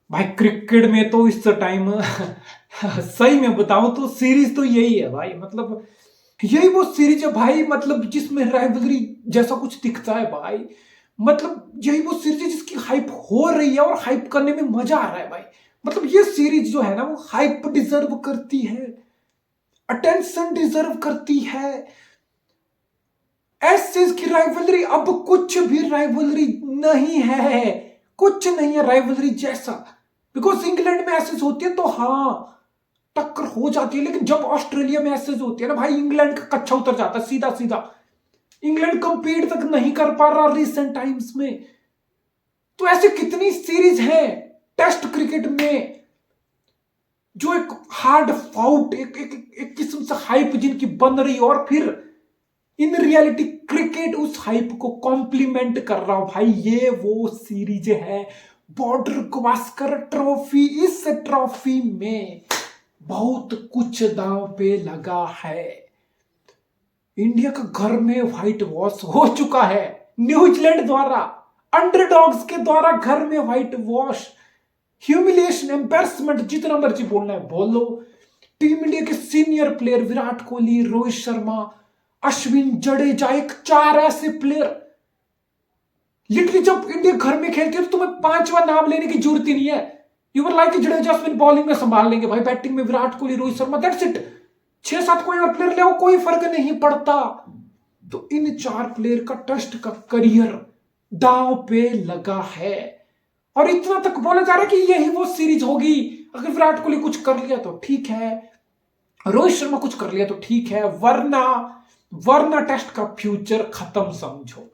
भाई क्रिकेट में तो इस टाइम सही में बताऊं तो सीरीज तो यही है भाई। मतलब यही वो सीरीज है भाई, मतलब जिसमें राइवलरी जैसा कुछ दिखता है भाई। मतलब यही वो सीरीज है जिसकी हाइप हो रही है और हाइप करने में मजा आ रहा है भाई। मतलब ये सीरीज जो है ना वो हाइप डिजर्व करती है, अटेंशन डिजर्व करती है। एसेस की राइवलरी, अब कुछ भी राइवलरी नहीं है, कुछ नहीं है राइवलरी जैसा। बिकॉज इंग्लैंड में एसेस होती है तो हाँ टक्कर हो जाती है, लेकिन जब ऑस्ट्रेलिया में एसेस होती है ना भाई, इंग्लैंड का कच्चा उतर जाता है सीधा सीधा। इंग्लैंड कंपीट तक नहीं कर पा रहा रिसेंट टाइम्स में। तो ऐसी कितनी सीरीज है टेस्ट क्रिकेट में जो एक हार्ड फाउट, एक किस्म से हाइप जिनकी बन रही, और फिर इन रियलिटी क्रिकेट उस हाइप को कॉम्प्लीमेंट कर रहा हूं भाई। ये वो सीरीज है बॉर्डर गवास्कर ट्रॉफी। इस ट्रॉफी में बहुत कुछ दांव पे लगा है। इंडिया का घर में व्हाइट वॉश हो चुका है न्यूजीलैंड द्वारा, अंडरडॉग्स के द्वारा घर में व्हाइट वॉश, ह्यूमिलिएशन, एम्बैरसमेंट, जितना मर्जी बोलना है बोल लो। टीम इंडिया के सीनियर प्लेयर विराट कोहली, रोहित शर्मा, अश्विन, जडेजा, एक चार ऐसे प्लेयर लिटरली जब इंडिया घर में खेलती है तो तुम्हें पांचवा नाम लेने की जरूरत ही नहीं है। You were like Jadeja Ashwin bowling में संभाल लेंगे भाई, बैटिंग में विराट कोहली, रोहित शर्मा, दैट्स इट। छह सात कोई और प्लेयर ले आओ, कोई फर्क नहीं पड़ता। तो इन चार प्लेयर का टेस्ट का करियर दांव पे लगा है। और इतना तक बोला जा रहा है कि यही वो सीरीज होगी। अगर विराट कोहली कुछ कर लिया तो ठीक है, रोहित शर्मा कुछ कर लिया तो ठीक है, वरना वरना टेस्ट का फ्यूचर खत्म समझो।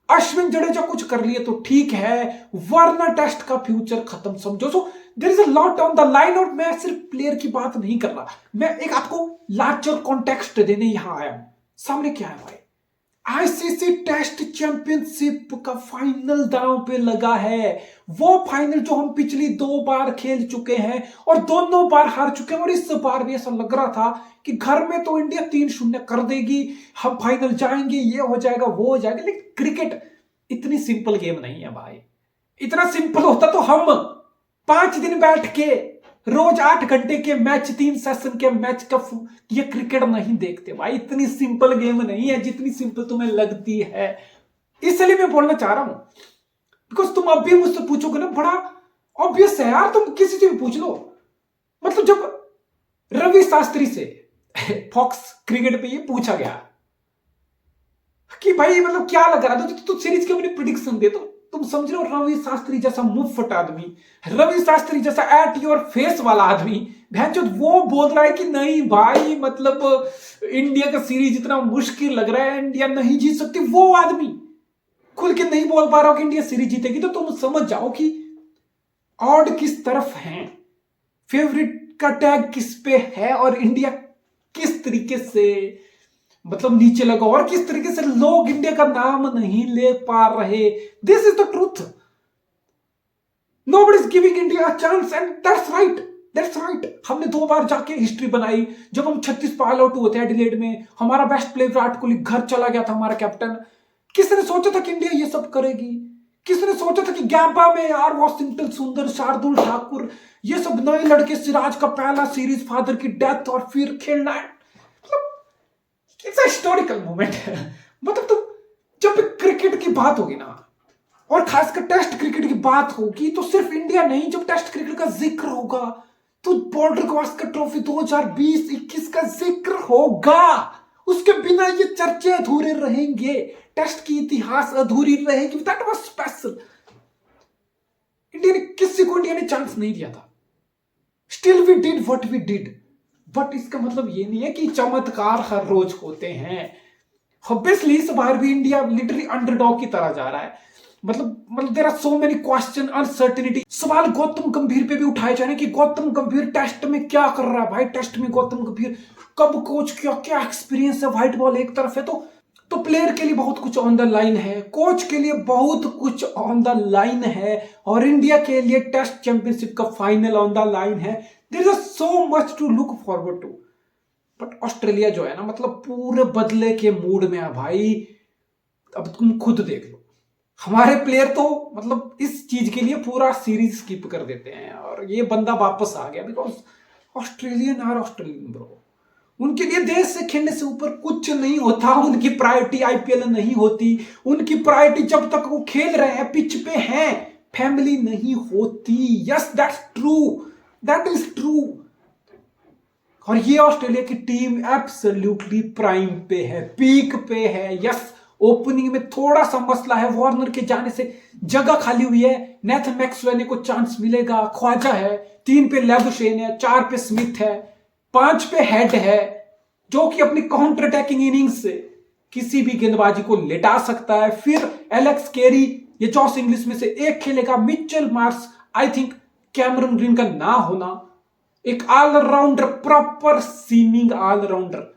अश्विन जडेजा कुछ कर लिए तो ठीक है, वरना टेस्ट का फ्यूचर खत्म समझो। So there is a lot on the line. और मैं सिर्फ प्लेयर की बात नहीं कर रहा, मैं एक आपको लार्जर कॉन्टेक्स्ट देने यहां आया हूं। सामने क्या है भाई, आईसीसी टेस्ट चैंपियनशिप का फाइनल दांव पे लगा है। वो फाइनल जो हम पिछली 2 बार खेल चुके हैं और दोनों बार हार चुके हैं। और इस बार भी ऐसा लग रहा था कि घर में तो इंडिया 3-0 कर देगी, हम फाइनल जाएंगे, ये हो जाएगा वो हो जाएगा। लेकिन क्रिकेट इतनी सिंपल गेम नहीं है भाई। इतना सिंपल होता तो हम 5 दिन बैठ के रोज 8 घंटे के मैच, 3 सेशन के मैच का ये क्रिकेट नहीं देखते भाई। इतनी सिंपल गेम नहीं है जितनी सिंपल तुम्हें लगती है। इसलिए मैं बोलना चाह रहा हूं, बिकॉज तुम अब भी मुझसे पूछोगे ना, बड़ा ऑब्वियस है यार, तुम किसी से भी पूछ लो। मतलब जब रवि शास्त्री से फॉक्स क्रिकेट पे ये पूछा गया कि भाई मतलब क्या लग रहा था, तो सीरीज की अपनी प्रिडिक्शन दे, तो तुम समझ रहे हो रवि शास्त्री जैसा मुफ्त आदमी, रवि शास्त्री जैसा एट योर फेस वाला आदमी भैंचोद वो बोल रहा है कि नहीं भाई, मतलब इंडिया का सीरीज इतना मुश्किल लग रहा है, इंडिया नहीं जीत सकती। वो आदमी खुल के नहीं बोल पा रहा हो कि इंडिया सीरीज जीतेगी, तो तुम समझ जाओ कि ऑड किस तरफ है, फेवरेट का टैग किस पे है, और इंडिया किस तरीके से मतलब नीचे लगा, और किस तरीके से लोग इंडिया का नाम नहीं ले पा रहे। This is the truth. Nobody is giving India a chance and that's right, that's right. हमने 2 बार जाके हिस्ट्री बनाई। जब हम 36 पे ऑल आउट हुए थे एडिलेड में, हमारा बेस्ट प्लेयर विराट कोहली घर चला गया था, हमारा कैप्टन। किसने सोचा था कि इंडिया ये सब करेगी? किसने सोचा था कि गैम्बा में यार वॉशिंगटन सुंदर, शार्दुल ठाकुर, ये सब नए लड़के, सिराज का पहला सीरीज, फादर की डेथ, और फिर खेलना है। इट्स अ हिस्टोरिकल मोमेंट है। मतलब तुम जब क्रिकेट की बात होगी ना, और खासकर टेस्ट क्रिकेट की बात होगी, तो सिर्फ इंडिया नहीं, जब टेस्ट क्रिकेट का जिक्र होगा तो बॉर्डर गवास्कर ट्रॉफी 2020-21 का जिक्र होगा। उसके बिना ये चर्चे अधूरे रहेंगे, टेस्ट की इतिहास अधूरी रहेगी। That was special. इंडिया ने चांस नहीं दिया था, still we did what we did. But इसका मतलब ये नहीं है कि चमत्कार हर रोज होते हैं। ऑब्वियसली इस बार भी इंडिया लिटरली अंडरडॉग की तरह जा रहा है। मतलब there are so many question, uncertainty. सवाल गौतम गंभीर पे भी उठाए जा रहे हैं कि गौतम गंभीर टेस्ट में क्या कर रहा है भाई। टेस्ट में गौतम गंभीर कब कोच किया, क्या एक्सपीरियंस है। व्हाइट बॉल एक तरफ है तो प्लेयर के लिए बहुत कुछ ऑन द लाइन है, कोच के लिए बहुत कुछ ऑन द लाइन है, और इंडिया के लिए टेस्ट चैंपियनशिप का फाइनल ऑन द लाइन है। There is so much to look forward to. But Australia जो है ना, मतलब पूरे बदले के मूड में है भाई। अब तुम खुद देख लो, हमारे प्लेयर तो मतलब इस चीज के लिए पूरा सीरीज स्किप कर देते हैं, और ये बंदा वापस आ गया बिकॉज ऑस्ट्रेलियन ब्रो। उनके लिए देश से खेलने से ऊपर कुछ नहीं होता। उनकी प्रायोरिटी आईपीएल नहीं होती, उनकी प्रायोरिटी जब तक वो खेल रहे हैं, पिच पे हैं, फैमिली नहीं होती। Yes that's true, that is true. और ये ऑस्ट्रेलिया की टीम एब्सोल्युटली प्राइम पे है, पीक पे है। यस, ओपनिंग में थोड़ा सा मसला है, वार्नर के जाने से जगह खाली हुई है, नेथन मैक्सवेल को चांस मिलेगा, ख्वाजा है, 3 पे लेबुशेन है, 4 पे स्मिथ है, 5 पे हेड है, जो कि अपनी काउंटर अटैकिंग इनिंग्स से किसी भी गेंदबाजी को लेटा सकता है। फिर एलेक्स कैरी, ये जॉस इंग्लिश में से एक खेलेगा, Mitchell Marsh, I think Cameron green का ना होना, एक ऑलराउंडर, प्रॉपर सीमिंग ऑलराउंडर,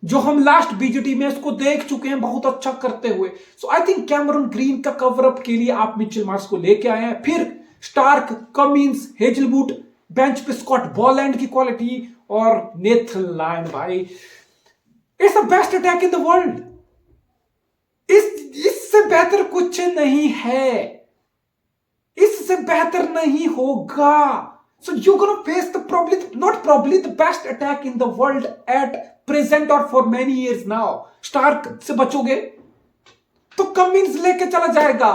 जो हम लास्ट बीजीटी में इसको देख चुके हैं बहुत अच्छा करते हुए। सो आई थिंक कैमरन ग्रीन का कवर अप के लिए आप मिचेल मार्श को लेके आए हैं। फिर स्टार्क, कमिंस, हेजलवुड, बेंच पे स्कॉट बॉलैंड की क्वालिटी, और नेथन लायन भाई, it's the best attack in the world. इससे बेहतर कुछ नहीं है, इससे बेहतर नहीं होगा। So you're gonna face not probably the best attack in the world at present or for many years now. Starc से बचोगे तो कमिंस लेके चला जाएगा,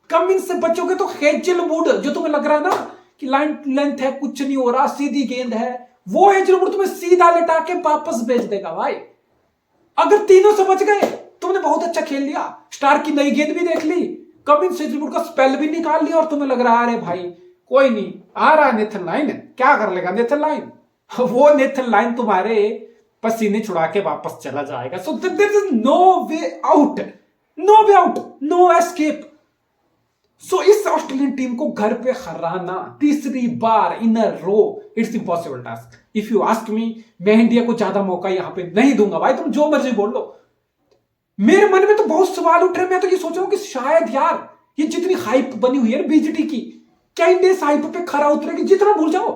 कमिंस से बचोगे तो हेजलवुड, जो तुम्हें लग रहा है ना कि लाइन लेंथ है, कुछ नहीं हो रहा, सीधी गेंद है, वो हेजलवुड तुम्हें सीधा लेटा के वापस भेज देगा भाई। अगर तीनों से बच गए, तुमने बहुत अच्छा खेल लिया, स्टार्क की नई गेंद भी देख ली, कमिंस हेजलवुड का स्पेल भी निकाल लिया, और तुम्हें लग रहा है अरे भाई कोई नहीं आ रहा नेथन लाइन, क्या कर लेगा नेथन लाइन, वो नेथन लाइन तुम्हारे पसीने छुड़ा के वापस चला जाएगा। So there is no way out, no way out, no escape. So इस ऑस्ट्रेलियन टीम को घर पे हराना तीसरी बार in a row, it's impossible task. If you ask me, मैं इंडिया को ज्यादा मौका यहां पे नहीं दूंगा भाई, तुम जो मर्जी बोल लो। मेरे मन में तो बहुत सवाल उठ रहे, मैं तो ये सोच रहा हूं कि शायद यार ये जितनी हाइप बनी हुई है बीजीटी की, क्या इंडिया इस हाइप पे खरा उतरेगी? जितना भूल जाओ,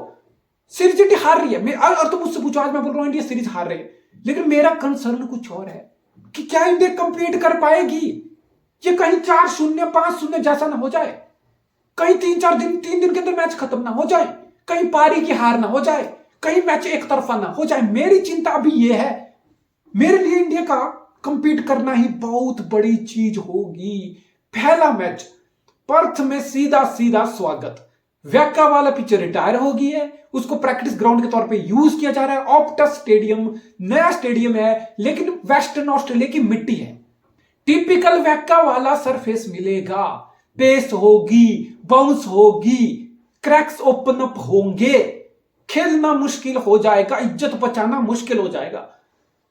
सीरीज इंडिया हार रही है, और तुम मुझसे पूछो, आज मैं बोल रहा हूं इंडिया सीरीज हार रही है, लेकिन मेरा कंसर्न कुछ और है कि क्या इंडिया कंप्लीट कर पाएगी? ये कहीं 4-0 5-0 जैसा ना हो जाए, कहीं 3 दिन के अंदर मैच खत्म ना हो जाए, कहीं पारी की हार ना हो जाए, कहीं मैच एक तरफा ना हो जाए। मेरी चिंता अभी यह है, मेरे लिए इंडिया का कंपीट करना ही बहुत बड़ी चीज होगी। पहला मैच पर्थ में सीधा सीधा स्वागत, वैक्का वाला पिच रिटायर हो गई है, उसको प्रैक्टिस ग्राउंड के तौर पे यूज किया जा रहा है। ऑप्टस स्टेडियम नया स्टेडियम है, लेकिन वेस्टर्न ऑस्ट्रेलिया की मिट्टी है, टिपिकल वैक्का वाला सरफेस मिलेगा, पेस होगी, बाउंस होगी, क्रैक्स ओपन अप होंगे, खेलना मुश्किल हो जाएगा, इज्जत बचाना मुश्किल हो जाएगा।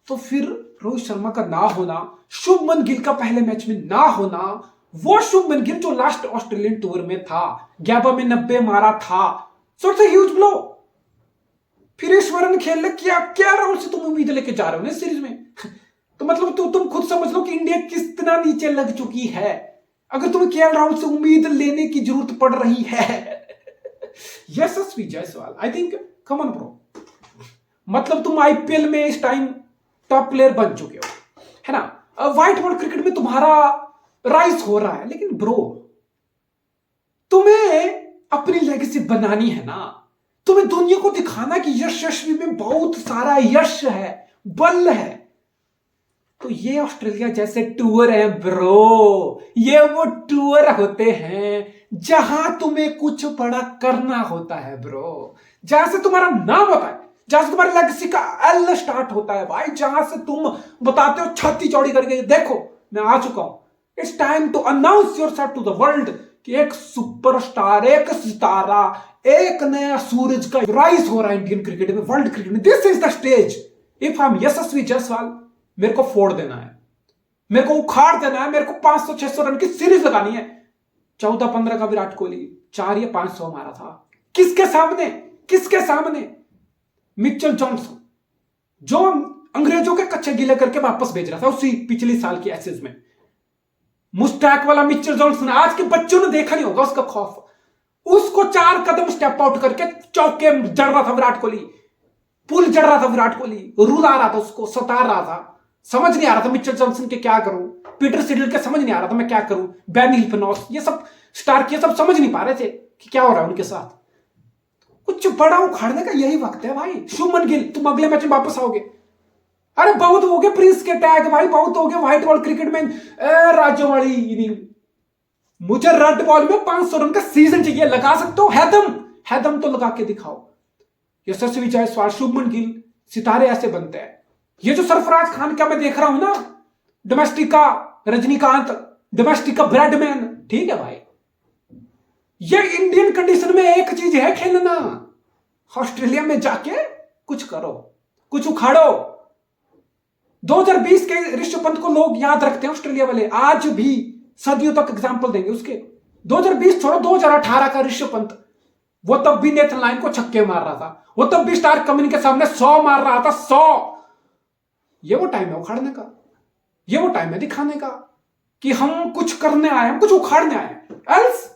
तो फिर रोहित शर्मा का ना होना, शुभमन गिल का पहले मैच में ना होना, वो शुभमन गिल जो लास्ट ऑस्ट्रेलियन टूर में था, गैबा में 90 मारा था, so it's a huge blow. फिर ईश्वरन खेल ले, क्या राउंड से तुम उम्मीद लेके जा रहे हो ना सीरीज में? तो मतलब तुम खुद समझ लो कि इंडिया कितना नीचे लग चुकी है, अगर तुम्हें केएल राहुल से उम्मीद लेने की जरूरत पड़ रही है। Yashasvi Jaiswal, I think, come on bro, मतलब तुम आईपीएल में इस टाइम टॉप प्लेयर बन चुके हो, है ना, व्हाइट बॉल क्रिकेट में तुम्हारा राइज हो रहा है, लेकिन ब्रो तुम्हें अपनी लेगेसी बनानी है ना, तुम्हें दुनिया को दिखाना कि यशस्वी में बहुत सारा यश है, बल है। तो ये ऑस्ट्रेलिया जैसे टूर है ब्रो, ये वो टूर होते हैं जहां तुम्हें कुछ बड़ा करना होता है ब्रो, जहां से तुम्हारा नाम होता है, जहां से तुम्हारी लेगेसी का एल स्टार्ट होता है भाई, जहां से तुम बताते हो छाती चौड़ी करके, देखो मैं आ चुका हूं, it's time to announce yourself to the world कि एक सुपरस्टार, एक सितारा, एक नया सूरज का राइज हो रहा है इंडियन क्रिकेट में, वर्ल्ड क्रिकेट में। This is the stage. If I am Yashasvi Jaiswal, मेरे को फोड़ देना है, मेरे को उखाड़ देना है, मेरे को 500-600 रन की सीरीज लगानी है। 14-15 का विराट कोहली 4 या 500 मारा था, किसके सामने? किसके सामने? मिचेल जॉनसन, जो अंग्रेजों के कच्चे गीले करके वापस भेज रहा था उसी पिछली साल की एसेज में। मुस्टैक वाला मिचेल जॉनसन, आज के बच्चों ने देखा नहीं होगा उसका खौफ, उसको 4 कदम स्टेप आउट करके चौके जड़ रहा था विराट कोहली, पुल जड़ रहा था विराट कोहली, रुला रहा था, उसको सता रहा था, समझ नहीं आ रहा था मिचेल जॉनसन के क्या करूं। पीटर सिडल के समझ नहीं आ रहा था मैं क्या करूं, बैनी हिल्फनॉस, ये सब स्टार्क, ये सब समझ नहीं पा रहे थे कि क्या हो रहा है उनके साथ। कुछ बड़ा उखाड़ने का यही वक्त है भाई। शुभमन गिल, तुम अगले मैच में वापस आओगे। अरे बहुत हो गए प्रिंस के टैग भाई, बहुत हो गए व्हाइट बॉल क्रिकेट में राज्यों वाली इनिंग। मुझे रेड बॉल में 500 रन का सीजन चाहिए। लगा सकते हो हैदम तो लगा के दिखाओ। यशस्वी जायसवाल, शुभमन गिल, सितारे ऐसे बनते हैं। ये जो सरफराज खान का मैं देख रहा हूं ना, डोमेस्टिका रजनीकांत, डोमेस्टिका ब्रैडमैन, ठीक है भाई। ये इंडियन कंडीशन में एक चीज है खेलना। ऑस्ट्रेलिया में जाके कुछ करो, कुछ उखाड़ो। 2020 के ऋषभ पंत को लोग याद रखते हैं ऑस्ट्रेलिया वाले, आज भी सदियों तक एग्जांपल देंगे उसके। 2020 छोड़ो, 2018 का ऋषभ पंत, वो तब भी नेथन लाइन को छक्के मार रहा था, वो तब भी स्टार कमिंस के सामने 100 मार रहा था, 100। ये वो टाइम है उखाड़ने का, ये वो टाइम है दिखाने का कि हम कुछ करने आए, हम कुछ उखाड़ने आए। एल्स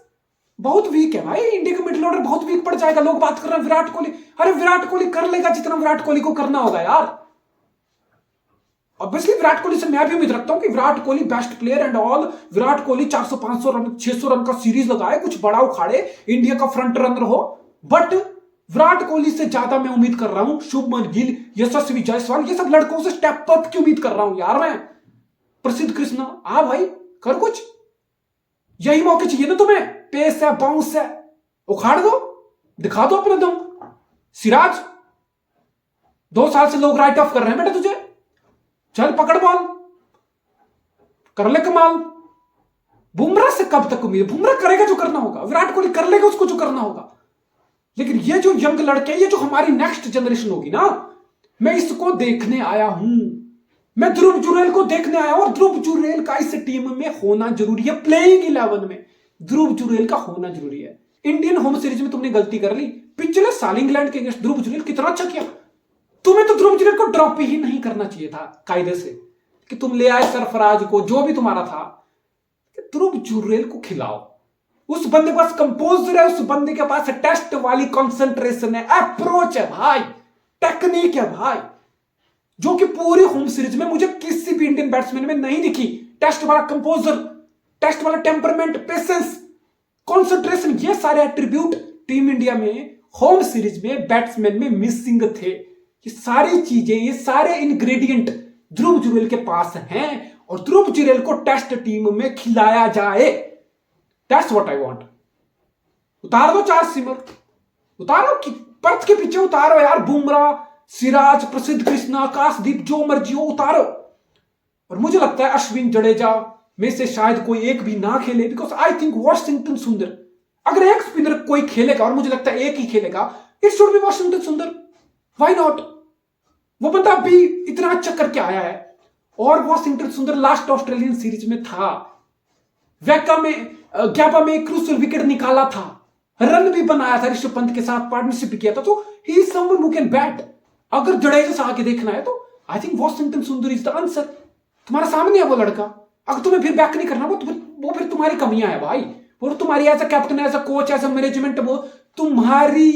बहुत वीक है भाई, इंडिया का मिडिल ऑर्डर बहुत वीक पड़ जाएगा। लोग बात कर रहे हैं विराट कोहली, अरे विराट कोहली कर लेगा जितना विराट कोहली को करना होगा यार। ऑब्वियसली विराट कोहली से मैं भी उम्मीद रखता हूं कि Virat Kohli best player and all, Virat Kohli 400-500 run 600 run का सीरीज लगाए, कुछ बड़ा उखाड़े, इंडिया का फ्रंट रनर हो। बट विराट कोहली से ज्यादा मैं उम्मीद कर रहा हूं शुभमन गिल, यशस्वी जायसवाल, ये सब लड़कों से स्टेप अप की उम्मीद कर रहा हूं यार मैं। प्रसिद्ध कृष्णा, आ भाई कर कुछ, यही मौके चाहिए ना तुम्हें। पेस है, बाउंस है, उखाड़ दो, दिखा दो अपना दम। सिराज, 2 साल से लोग राइट ऑफ कर रहे हैं बेटा तुझे, चल पकड़ बॉल, कर ले कमाल। बुमराह से कब तक उम्मीद? बुमराह करेगा जो करना होगा, विराट कोहली कर लेगा उसको जो करना होगा। लेकिन ये जो यंग लड़के, ये जो हमारी नेक्स्ट जनरेशन होगी ना, मैं इसको देखने आया हूं। मैं ध्रुव जुरेल को देखने आया हूं, और ध्रुव जुरेल का इस टीम में होना जरूरी है। प्लेइंग 11 में ध्रुव जुरेल का होना जरूरी है। इंडियन होम सीरीज में तुमने गलती कर ली, पिछले साल इंग्लैंड के अगेंस्ट ध्रुव जुरेल कितना अच्छा किया। तुम्हें तो ध्रुव जुरेल को ड्रॉप ही नहीं करना चाहिए था कायदे से, कि तुम ले आए सरफराज को, जो भी तुम्हारा था, ध्रुव जुरेल को खिलाओ। उस बंदे के पास कंपोजर है, उस बंदे के पास टेस्ट वाली कंसंट्रेशन है, अप्रोच है भाई, टेक्निक है भाई, जो कि पूरी होम सीरीज में मुझे किसी भी इंडियन बैट्समैन में नहीं दिखी। टेस्ट वाला कंपोजर, टेस्ट वाला टेम्परमेंट, पेशेंस, कंसंट्रेशन, ये सारे एट्रीब्यूट टीम इंडिया में होम सीरीज में बैट्समैन में मिसिंग थे। ये सारी चीजें, ये सारे इंग्रेडिएंट ध्रुव जुरेल के पास हैं, और ध्रुव जुरेल को टेस्ट टीम में खिलाया जाए। That's what I want. उतार दो 4 सीमर, उतारो, पर्थ के पीछे उतारो यार, बुमराह, सिराज, प्रसिद्ध कृष्णा, आकाशदीप, जो मर्जी हो उतारो। और मुझे लगता है अश्विन, जडेजा में से शायद कोई एक भी ना खेले, बिकॉज आई थिंक वॉशिंगटन सुंदर, अगर एक स्पिनर कोई खेलेगा, और मुझे लगता है एक ही खेलेगा, इट शुड बी वॉशिंगटन सुंदर। Why not? वो बंदा अभी इतना अच्छा करके आया है, और वॉशिंगटन सुंदर लास्ट ऑस्ट्रेलियन सीरीज में था, गैबा में क्रूशियल विकेट निकाला था, रन भी बनाया था, ऋषभ पंत के साथ पार्टनरशिप भी किया था, तो he is someone who can bat. अगर जडेजा से आगे देखना है तो आई थिंक वॉशिंगटन सुंदर इज द आंसर। तुम्हारा सामने है वो लड़का, अगर तुम्हें फिर बैक नहीं करना, वो फिर तुम्हारी कमियां है भाई, वो तुम्हारी as a captain, as a coach, as a management, वो तुम्हारी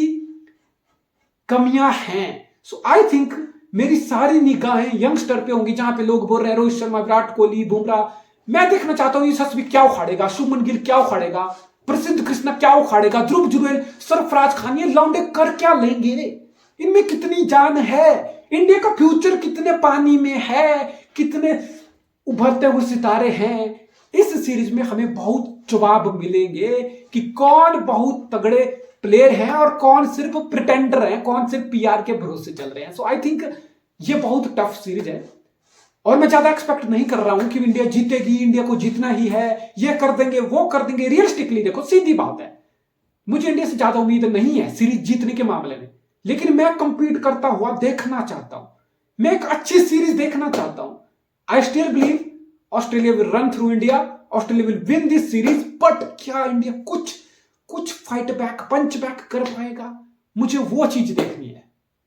कमियां हैं। सो आई थिंक मेरी सारी निगाहें यंगस्टर पे होंगी, जहां पे लोग बोल रहे हैं रोहित शर्मा, विराट कोहली, बुमराह। मैं देखना चाहता हूं यशस्वी क्या उखाड़ेगा, शुभमन गिल क्या उखाड़ेगा, प्रसिद्ध कृष्णा क्या उखाड़ेगा, ध्रुव जुरेल, सरफराज खान, ये लौंडे कर क्या लेंगे, इनमें कितनी जान है, इंडिया का फ्यूचर कितने पानी में है, कितने उभरते हुए सितारे हैं। इस सीरीज में हमें बहुत जवाब मिलेंगे कि कौन बहुत तगड़े प्लेयर हैं और कौन सिर्फ प्रिटेंडर हैं, कौन सिर्फ पीआर के भरोसे चल रहे हैं। सो आई थिंक ये बहुत टफ सीरीज है, और मैं ज्यादा एक्सपेक्ट नहीं कर रहा हूं कि इंडिया जीतेगी, इंडिया को जीतना ही है, ये कर देंगे, वो कर देंगे। रियलिस्टिकली देखो, सीधी बात है, मुझे इंडिया से ज्यादा उम्मीद नहीं है सीरीज जीतने के मामले में, लेकिन मैं कंपीट करता हुआ देखना चाहता हूं, मैं एक अच्छी सीरीज देखना चाहता हूं। I still believe Australia will run through India, Australia will win this series, but क्या इंडिया कुछ फाइट बैक, पंच बैक कर पाएगा? मुझे वो चीज देखनी है।